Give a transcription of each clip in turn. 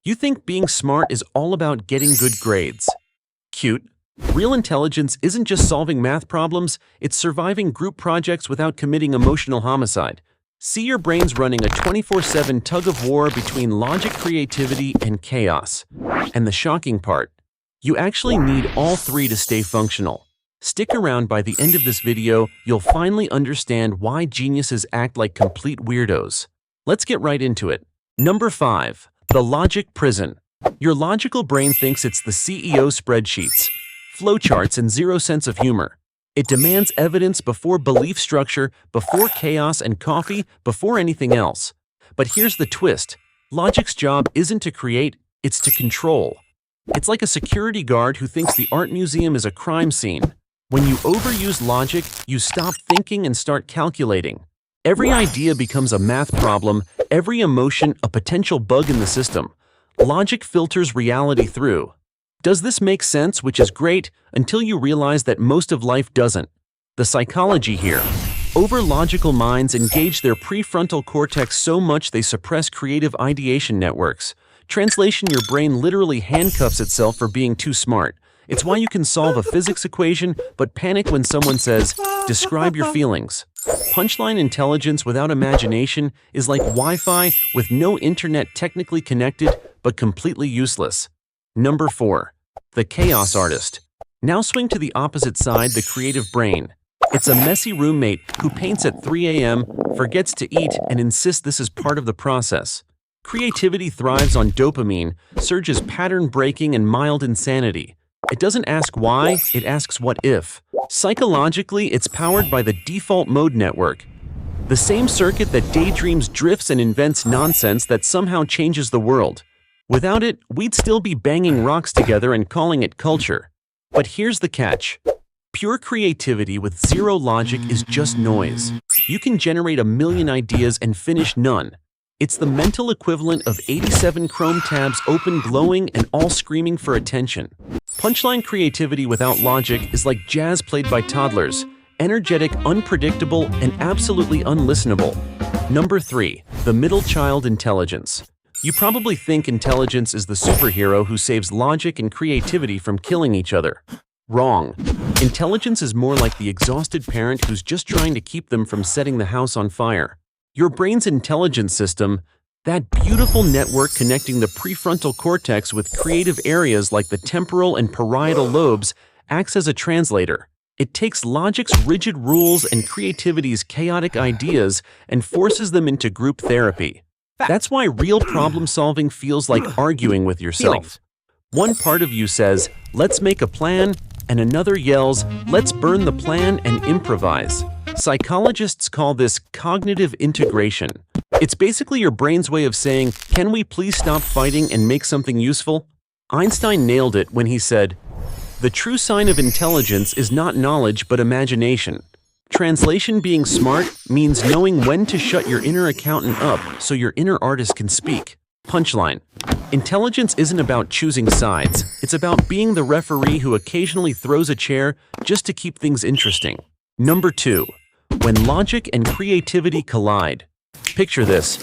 You think being smart is all about getting good grades. Cute. Real intelligence isn't just solving math problems, it's surviving group projects without committing emotional homicide. See your brains running a 24/7 tug-of-war between logic, creativity, and chaos. And the shocking part, you actually need all three to stay functional. Stick around. By the end of this video, you'll finally understand why geniuses act like complete weirdos. Let's get right into it. Number 5. The logic prison. Your logical brain thinks it's the CEO spreadsheets, flowcharts, and zero sense of humor. It demands evidence before belief structure, before chaos and coffee, before anything else. But here's the twist. Logic's job isn't to create, it's to control. It's like a security guard who thinks the art museum is a crime scene. When you overuse logic, you stop thinking and start calculating. Every idea becomes a math problem, every emotion a potential bug in the system. Logic filters reality through. Does this make sense? Which is great until you realize that most of life doesn't. The psychology here. Over-logical minds engage their prefrontal cortex so much they suppress creative ideation networks. Translation: your brain literally handcuffs itself for being too smart. It's why you can solve a physics equation but panic when someone says, "Describe your feelings." Punchline: intelligence without imagination is like Wi-Fi with no internet, technically connected but completely useless. Number 4. The chaos artist. Now swing to the opposite side, the creative brain. It's a messy roommate who paints at 3 a.m., forgets to eat, and insists this is part of the process. Creativity thrives on dopamine, surges, pattern breaking, and mild insanity. It doesn't ask why, it asks what if. Psychologically, it's powered by the default mode network, the same circuit that daydreams, drifts, and invents nonsense that somehow changes the world. Without it, we'd still be banging rocks together and calling it culture. But here's the catch. Pure creativity with zero logic is just noise. You can generate a million ideas and finish none. It's the mental equivalent of 87 Chrome tabs open, glowing, and all screaming for attention. Punchline: creativity without logic is like jazz played by toddlers, energetic, unpredictable, and absolutely unlistenable. Number 3. The middle child intelligence. You probably think intelligence is the superhero who saves logic and creativity from killing each other. Wrong. Intelligence is more like the exhausted parent who's just trying to keep them from setting the house on fire. Your brain's intelligence system, that beautiful network connecting the prefrontal cortex with creative areas like the temporal and parietal lobes, acts as a translator. It takes logic's rigid rules and creativity's chaotic ideas and forces them into group therapy. That's why real problem-solving feels like arguing with yourself. One part of you says, "Let's make a plan," and another yells, "Let's burn the plan and improvise." Psychologists call this cognitive integration. It's basically your brain's way of saying, "Can we please stop fighting and make something useful?" Einstein nailed it when he said, "The true sign of intelligence is not knowledge but imagination." Translation: being smart means knowing when to shut your inner accountant up so your inner artist can speak. Punchline: intelligence isn't about choosing sides, it's about being the referee who occasionally throws a chair just to keep things interesting. Number 2. When logic and creativity collide. Picture this.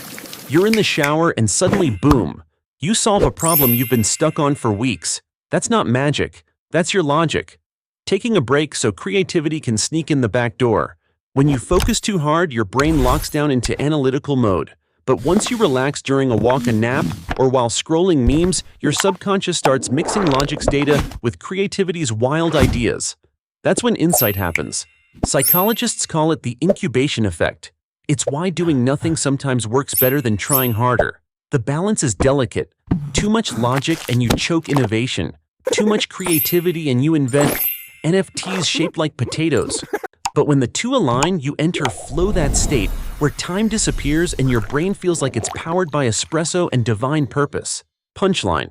You're in the shower and suddenly, boom, you solve a problem you've been stuck on for weeks. That's not magic, that's your logic. Taking a break so creativity can sneak in the back door. When you focus too hard, your brain locks down into analytical mode. But once you relax during a walk, a nap, or while scrolling memes, your subconscious starts mixing logic's data with creativity's wild ideas. That's when insight happens. Psychologists call it the incubation effect. It's why doing nothing sometimes works better than trying harder. The balance is delicate. Too much logic and you choke innovation. Too much creativity and you invent NFTs shaped like potatoes. But when the two align, you enter flow, that state where time disappears and your brain feels like it's powered by espresso and divine purpose. Punchline: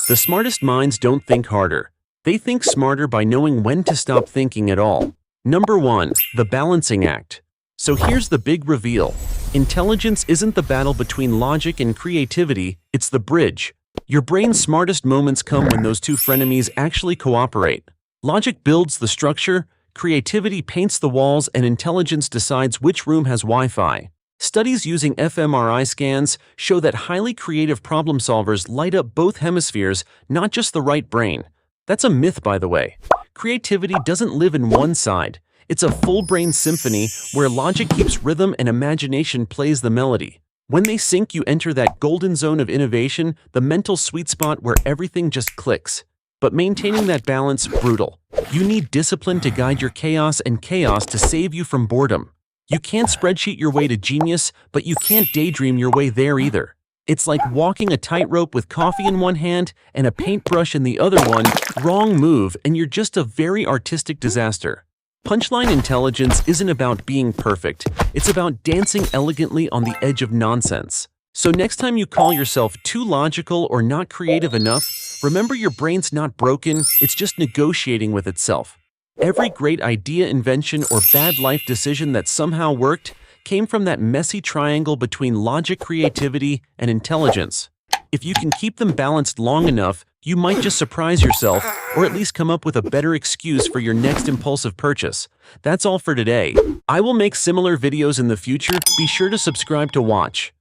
the smartest minds don't think harder. They think smarter by knowing when to stop thinking at all. Number 1. The balancing act. So here's the big reveal. Intelligence isn't the battle between logic and creativity, it's the bridge. Your brain's smartest moments come when those two frenemies actually cooperate. Logic builds the structure, creativity paints the walls, and intelligence decides which room has Wi-Fi. Studies using fMRI scans show that highly creative problem solvers light up both hemispheres, not just the right brain. That's a myth, by the way. Creativity doesn't live in one side. It's a full-brain symphony where logic keeps rhythm and imagination plays the melody. When they sync, you enter that golden zone of innovation, the mental sweet spot where everything just clicks. But maintaining that balance, brutal. You need discipline to guide your chaos and chaos to save you from boredom. You can't spreadsheet your way to genius, but you can't daydream your way there either. It's like walking a tightrope with coffee in one hand and a paintbrush in the other one. Wrong move, and you're just a very artistic disaster. Punchline intelligence isn't about being perfect. It's about dancing elegantly on the edge of nonsense. So next time you call yourself too logical or not creative enough, remember your brain's not broken, it's just negotiating with itself. Every great idea, invention, or bad life decision that somehow worked came from that messy triangle between logic, creativity, and intelligence. If you can keep them balanced long enough, you might just surprise yourself, or at least come up with a better excuse for your next impulsive purchase. That's all for today. I will make similar videos in the future. Be sure to subscribe to watch.